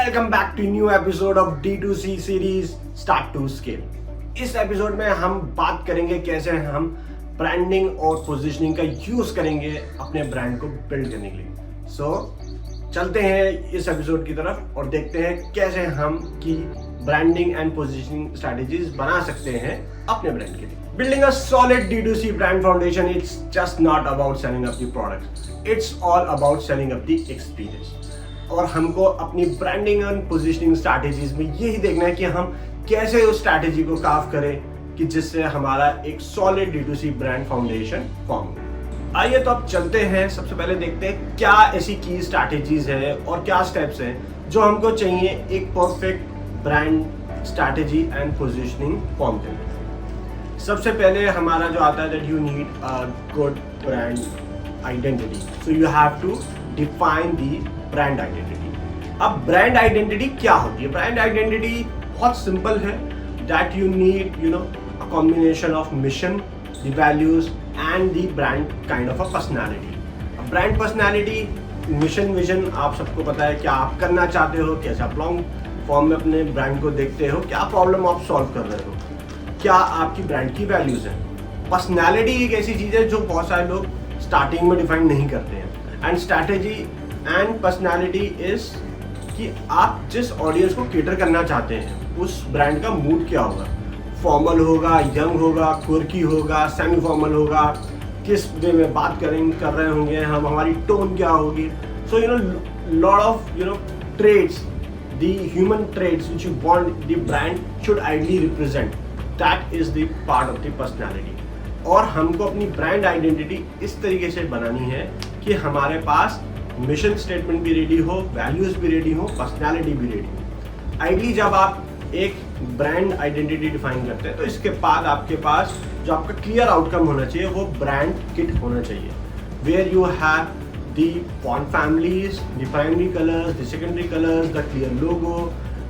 Welcome back to new episode of D2C series start to scale. इस एपिसोड में हम बात करेंगे कैसे हम ब्रांडिंग और पोजीशनिंग का यूज करेंगे अपने ब्रांड को बिल्ड करने के लिए। सो चलते हैं इस एपिसोड की तरफ और देखते हैं कैसे हम की ब्रांडिंग एंड पोजीशनिंग स्ट्रेटजीज बना सकते हैं अपने ब्रांड के लिए। Building a solid D2C brand foundation, it's just not about selling up the products. It's all about selling up the experience. और हमको अपनी ब्रांडिंग एंड पोजीशनिंग स्ट्रैटेजीज में यही देखना है कि हम कैसे उस स्ट्रैटेजी को कार्व करें कि जिससे हमारा एक solid D2C brand foundation form हो। आइए तो अब चलते हैं, सबसे पहले देखते हैं क्या ऐसी की स्ट्रैटेजीज है और क्या स्टेप्स हैं जो हमको चाहिए एक perfect brand strategy and positioning form करने में। सबसे पहले हमारा जो आता है that you need a good brand identity, so you have to define the brand identity. अब ब्रांड आइडेंटिटी क्या होती है? ब्रांड आइडेंटिटी बहुत सिंपल है, that you need a combination of mission, the values and the brand kind of a personality. Brand personality, mission, vision आप सबको पता है क्या आप करना चाहते हो, कैसे आप लॉन्ग फॉर्म में अपने ब्रांड को देखते हो, क्या प्रॉब्लम आप सॉल्व कर रहे हो, क्या आपकी ब्रांड की वैल्यूज हैं। पर्सनैलिटी एक ऐसी चीज़ है जो बहुत सारे लोग स्टार्टिंग में डिफाइन नहीं करते हैं। And strategy and personality is कि आप जिस ऑडियंस को केटर करना चाहते हैं उस ब्रांड का मूड क्या होगा। फॉर्मल होगा, यंग होगा, क्वर्की होगा, सेमी फॉर्मल होगा, किस वे में बात कर रहे होंगे हम, हमारी टोन क्या होगी। So lot of traits, the human traits which you want the brand should ideally represent, that is the part of the personality. और हमको अपनी ब्रांड आइडेंटिटी इस तरीके से बनानी है कि हमारे पास मिशन स्टेटमेंट भी रेडी हो, वैल्यूज भी रेडी हो, पर्सनैलिटी भी रेडी हो। आइडली जब आप एक ब्रांड आइडेंटिटी डिफाइन करते हैं तो इसके बाद आपके पास जो आपका क्लियर आउटकम होना चाहिए वो ब्रांड किट होना चाहिए, where you have the font families, the primary colours, the secondary colours, the clear logo,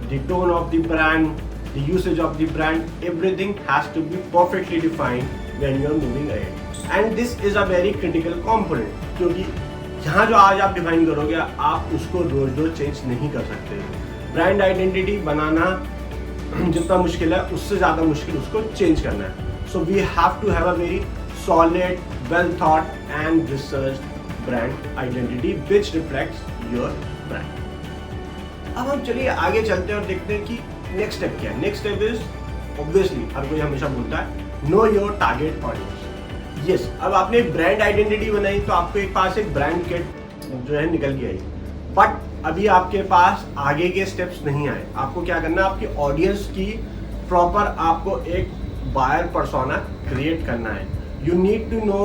the tone of the brand, the usage of the brand, everything has to be perfectly defined when you are moving ahead. And this is a very critical component, क्योंकि यहाँ जो आज आप define करोगे आप उसको रोज रोज change नहीं कर सकते। ब्रांड आइडेंटिटी बनाना जितना मुश्किल है उससे ज़्यादा मुश्किल उसको चेंज करना है। So we have to have a very solid, well thought and researched brand identity which reflects your brand. अब हम चलिए आगे चलते हैं और देखते हैं कि नेक्स्ट स्टेप क्या है। नेक्स्ट स्टेप इज ऑब्वियसली हर कोई हमेशा बोलता है know your target audience. Yes, अब आपने ब्रांड आइडेंटिटी बनाई तो आपको एक पास एक ब्रांड किट जो है निकल के आई, बट अभी आपके पास आगे के स्टेप्स नहीं आए। आपको क्या करना है, आपकी ऑडियंस की प्रॉपर आपको एक बायर पर्सोना क्रिएट करना है। You need to know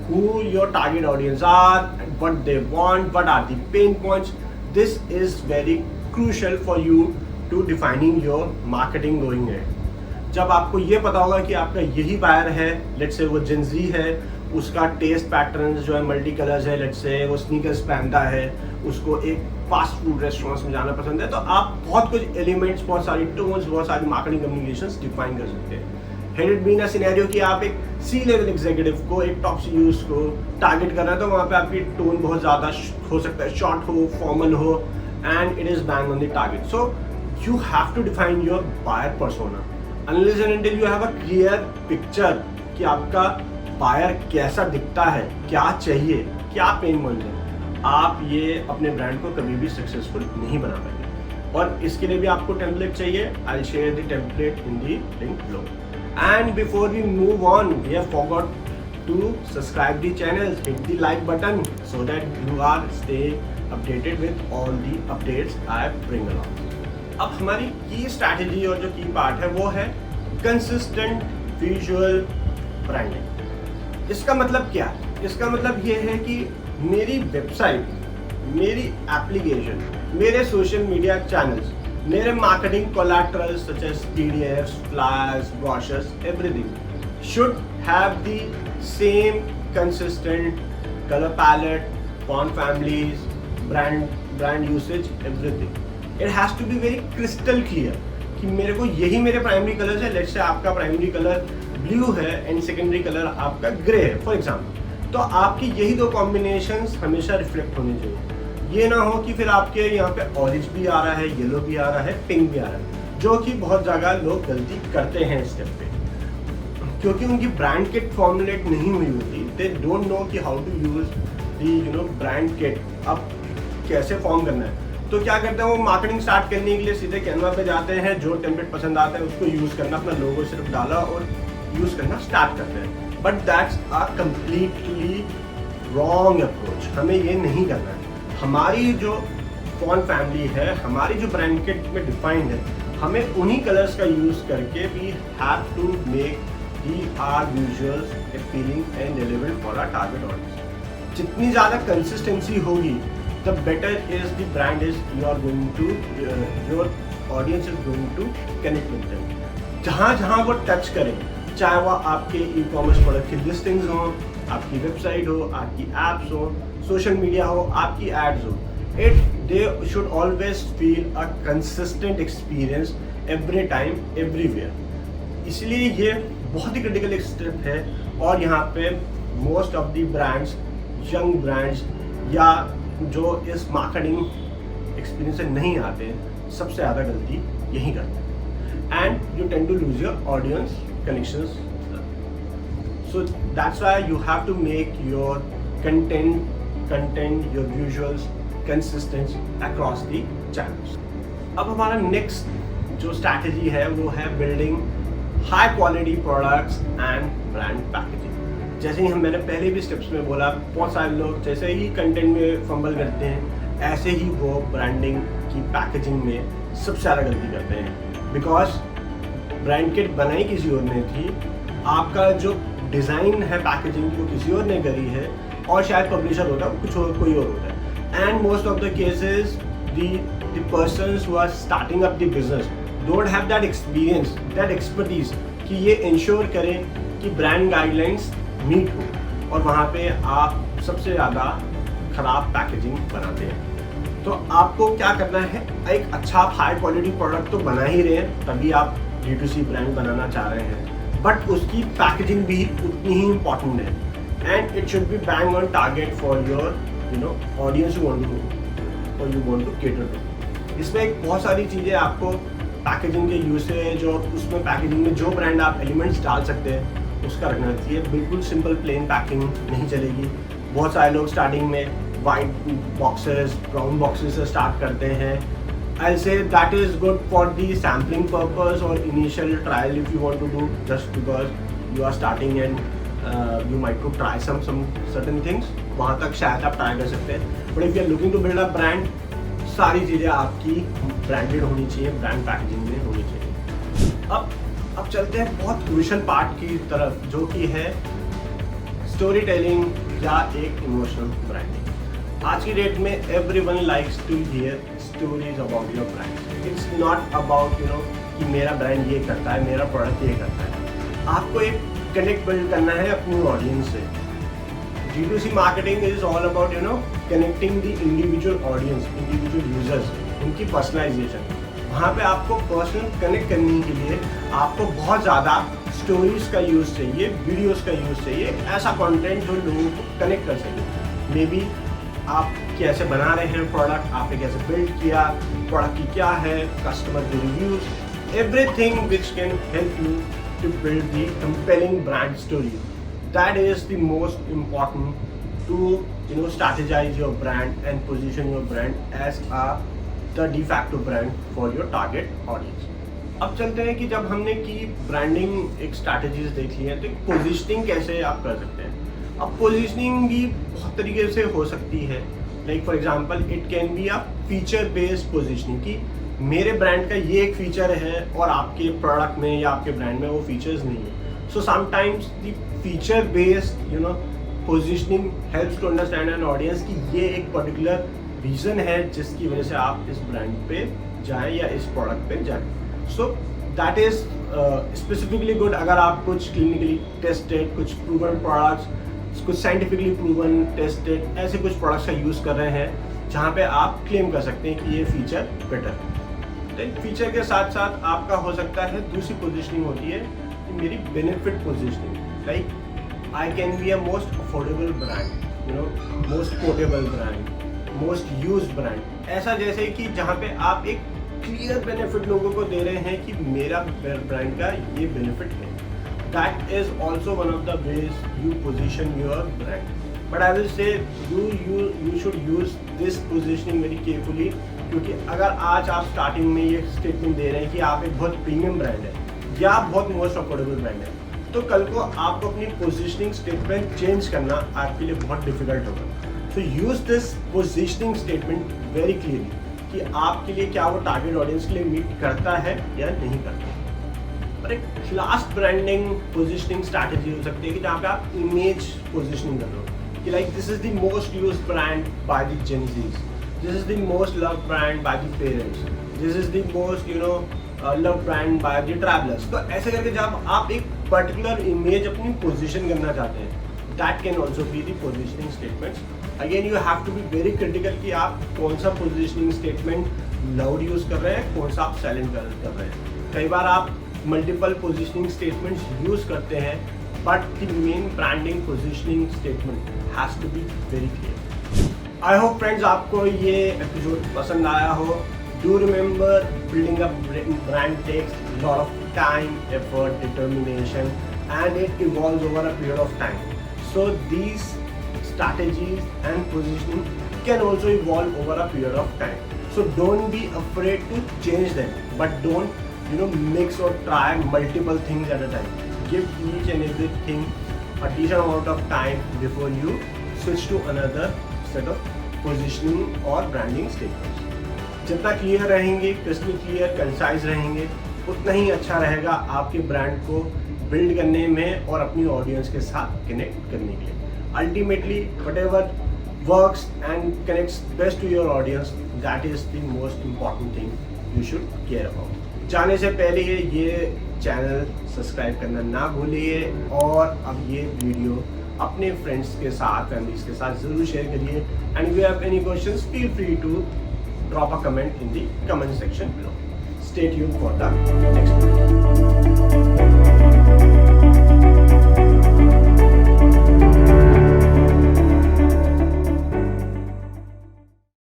who your target audience are, what they want, what are the pain points. This is very crucial for you to defining your marketing going है। जब आपको ये पता होगा कि आपका यही बायर है, लेट्स से वो जेंजी है, उसका टेस्ट पैटर्न जो है मल्टी कलर्स है, लेट्स से वो स्नीकर्स पहनता है, उसको एक फास्ट फूड रेस्टोरेंट्स में जाना पसंद है, तो आप बहुत कुछ एलिमेंट्स, बहुत सारी टोन्स, बहुत सारी मार्केटिंग कम्युनिकेशंस डिफाइन कर सकते हैं। Had it been a scenario कि आप एक सी लेवल एग्जीक्यूटिव को, एक टॉप सीईओ को टारगेट कर रहे हैं, तो वहाँ पे आपकी टोन बहुत ज़्यादा हो सकता है शॉर्ट हो, फॉर्मल हो, and it is bang on the target. So you have to define your buyer persona unless and until you have a clear picture कि आपका buyer कैसा दिखता है, क्या चाहिए, क्या पेन पॉइंट है, आप ये अपने ब्रांड को कभी भी सक्सेसफुल नहीं बना पाएंगे। और इसके लिए भी आपको टेम्पलेट चाहिए। I share the template in the link below. And before we move on, we have forgot to subscribe the channel, hit the like button so that you are stay updated with all the updates I bring along. अब हमारी की strategy और जो की part है वो है consistent visual branding. इसका मतलब क्या है? इसका मतलब ये है कि मेरी वेबसाइट, मेरी एप्लीकेशन, मेरे सोशल मीडिया चैनल्स, मेरे marketing collaterals such as PDFs, flyers, brochures, everything should have the same consistent colour palette, font families, brand usage, everything. It has to be very crystal clear कि मेरे को यही मेरे primary colours है। Let's say आपका primary colour blue है and secondary colour आपका grey है फॉर एग्जांपल, तो आपकी यही दो कॉम्बिनेशंस हमेशा रिफ्लेक्ट होनी चाहिए। ये ना हो कि फिर आपके यहाँ पे ऑरेंज भी आ रहा है, येलो भी आ रहा है, पिंक भी आ रहा है, जो कि बहुत जगह लोग गलती करते हैं इस स्टेप पे, क्योंकि उनकी ब्रांड किट फॉर्मुलेट नहीं हुई होती। दे डोंट नो कि how to use the brand kit, अब कैसे फॉर्म करना है। तो क्या करते हैं वो, मार्केटिंग स्टार्ट करने के लिए सीधे कैनवा पे जाते हैं, जो टेम्पलेट पसंद आता है उसको यूज़ करना, अपना लोगो सिर्फ डाला और यूज़ करना स्टार्ट करते हैं। But that's a completely wrong approach, हमें ये नहीं करना है। हमारी जो फॉन्ट फैमिली है, हमारी जो ब्रांड किट में डिफाइंड है, हमें उन्हीं कलर्स का यूज़ करके we have to make the our visuals appealing and relevant for our target audience. जितनी ज़्यादा कंसिस्टेंसी होगी, the better is the brand is you are going to your audience is going to connect with them। जहाँ जहाँ वो touch करें, चाहे वो आपके ई कॉमर्स प्रोडक्ट की लिस्टिंग्स हो, आपकी वेबसाइट हो, आपकी एप्स हो, सोशल मीडिया हो, आपकी एड्स हो, they should always feel a consistent experience every time everywhere। इसलिए ये बहुत ही क्रिटिकल एक स्टेप है। और यहाँ पे most of the brands, young brands या जो इस मार्केटिंग एक्सपीरियंस से नहीं आते हैं, सबसे ज़्यादा गलती यही करते हैं, and you tend to lose your audience connections. So that's why you have to make your content your visuals consistent across the channels. अब हमारा नेक्स्ट जो स्ट्रैटेजी है वो है building high quality products and brand packaging. जैसे ही मैंने पहले भी स्टेप्स में बोला, बहुत सारे लोग जैसे ही कंटेंट में फंबल करते हैं, ऐसे ही वो ब्रांडिंग की पैकेजिंग में सबसे ज़्यादा गलती करते हैं। बिकॉज ब्रांड किट बनाई किसी और ने थी, आपका जो डिज़ाइन है पैकेजिंग की वो किसी और ने करी है, और शायद पब्लिशर होता है कुछ और, कोई और होता है। And most of the cases the persons who are starting up the business don't have that experience, that expertise कि ये इंश्योर करें कि ब्रांड गाइडलाइंस मीट हो, और वहाँ पे आप सबसे ज़्यादा ख़राब पैकेजिंग बनाते हैं। तो आपको क्या करना है, एक अच्छा हाई क्वालिटी प्रोडक्ट तो बना ही रहे हैं, तभी आप D2C ब्रांड बनाना चाह रहे हैं, बट उसकी पैकेजिंग भी उतनी ही इम्पॉर्टेंट है, and it should be bang on target for your audience you want to cater to. इसमें एक बहुत सारी चीज़ें आपको पैकेजिंग के यूसेज और उसमें पैकेजिंग में जो ब्रांड आप एलिमेंट्स डाल सकते हैं उसका रखना चाहिए। बिल्कुल सिंपल प्लेन पैकिंग नहीं चलेगी। बहुत सारे लोग स्टार्टिंग में वाइट बॉक्सेस, ब्राउन बॉक्सेस से स्टार्ट करते हैं। I say that is good for the sampling purpose और initial trial if you want to do, just because you are starting and you might to try some certain things, वहाँ तक शायद आप try कर सकते हैं। But if you are looking to build a brand, सारी चीज़ें आपकी ब्रांडेड होनी चाहिए, ब्रांड पैकेजिंग में होनी चाहिए। अब चलते हैं बहुत क्रूशियल पार्ट की तरफ, जो कि है स्टोरी टेलिंग या एक इमोशनल ब्रांडिंग। आज की डेट में everyone likes to hear stories about your brand. It's not about कि मेरा ब्रांड ये करता है, मेरा प्रोडक्ट ये करता है। आपको एक कनेक्ट बिल्ड करना है अपनी ऑडियंस से। D2C marketing is all about connecting the individual audience, individual users, उनकी पर्सनलाइजेशन। वहाँ पे आपको पर्सनल कनेक्ट करने के लिए आपको बहुत ज़्यादा स्टोरीज का यूज़ चाहिए, वीडियोस का यूज़ चाहिए, ऐसा कंटेंट जो लोगों को कनेक्ट कर सके। मे बी आप कैसे बना रहे हैं प्रोडक्ट, आपने कैसे बिल्ड किया, प्रोडक्ट की क्या है, कस्टमर के reviews, everything which can help you to build the compelling brand story. That is the most important to strategize your brand and position your brand as the de facto brand for your target audience। अब चलते हैं कि जब हमने की branding एक strategies देख ली है, तो पोजीशनिंग कैसे आप कर सकते हैं। अब पोजीशनिंग भी बहुत तरीके से हो सकती है। Like for example it can be a feature based positioning, कि मेरे ब्रांड का ये एक फीचर है और आपके प्रोडक्ट में या आपके ब्रांड में वो फीचर्स नहीं है। So sometimes the feature based positioning helps to understand an audience कि ये एक पर्टिकुलर रीज़न है जिसकी वजह से आप इस ब्रांड पे जाएं या इस प्रोडक्ट पे जाएं। So that is specifically good अगर आप कुछ क्लिनिकली टेस्टेड, कुछ प्रूवन प्रोडक्ट्स, कुछ साइंटिफिकली प्रूवन टेस्टेड ऐसे कुछ प्रोडक्ट्स का यूज़ कर रहे हैं जहाँ पे आप क्लेम कर सकते हैं कि ये फीचर बेटर है। तो फीचर के साथ साथ आपका हो सकता है दूसरी पोजीशनिंग होती है कि मेरी benefit positioning. Like I can be a most affordable brand, most portable brand, most used brand, ऐसा जैसे कि जहाँ पे आप एक क्लियर बेनिफिट लोगों को दे रहे हैं कि मेरा ब्रांड का ये बेनिफिट है. That is also one of the ways you position your brand. But I will say you should use this positioning very carefully, क्योंकि अगर आज आप स्टार्टिंग में ये स्टेटमेंट दे रहे हैं कि आप एक बहुत प्रीमियम ब्रांड है या आप बहुत मोस्ट अफोर्डेबल ब्रांड है, तो कल को आपको अपनी पोजिशनिंग स्टेटमेंट चेंज करना आपके लिए बहुत डिफिकल्ट होगा. So use this positioning statement very clearly कि आपके लिए क्या वो टारगेट ऑडियंस के लिए मीट करता है या नहीं करता. और एक लास्ट ब्रांडिंग पोजिशनिंग स्ट्रैटेजी हो सकती है कि जहाँ पे आप इमेज पोजिशनिंग कर रहे हो कि like this is the most used brand by the Gen Zs, this is the most loved brand by the parents, this is the most loved brand by the travelers. तो ऐसे करके जब आप एक पर्टिकुलर इमेज अपनी position करना चाहते हैं, that can also be the positioning statements. Again you have to be very critical कि आप कौन सा positioning statement loud यूज कर रहे हैं, कौन सा आप silent कर रहे हैं. कई बार आप multiple positioning statements यूज करते हैं, but the main branding positioning statement has to be very clear. I hope friends आपको ये एपिसोड पसंद आया हो. Do remember building a brand takes lot of time, effort, determination and it evolves over a period of time. So these strategies and positioning can also evolve over a period of time. So don't be afraid to change them, but don't mix or try multiple things at a time. Give each and everything a decent amount of time before you switch to another set of positioning or branding statements. जितना clear रहेंगे, crystal clear, concise रहेंगे, उतना ही अच्छा रहेगा आपके brand को build करने में और अपनी ऑडियंस के साथ कनेक्ट करने के लिए. Ultimately whatever works and connects best to your audience, that is the most important thing you should care about. जाने से पहले ये चैनल सब्सक्राइब करना ना भूलिए और अब ये वीडियो अपने फ्रेंड्स के साथ, फैमिलीज के साथ जरूर शेयर करिए. And if you have any questions, feel free to drop a comment in the comment section below. Stay tuned for the next video.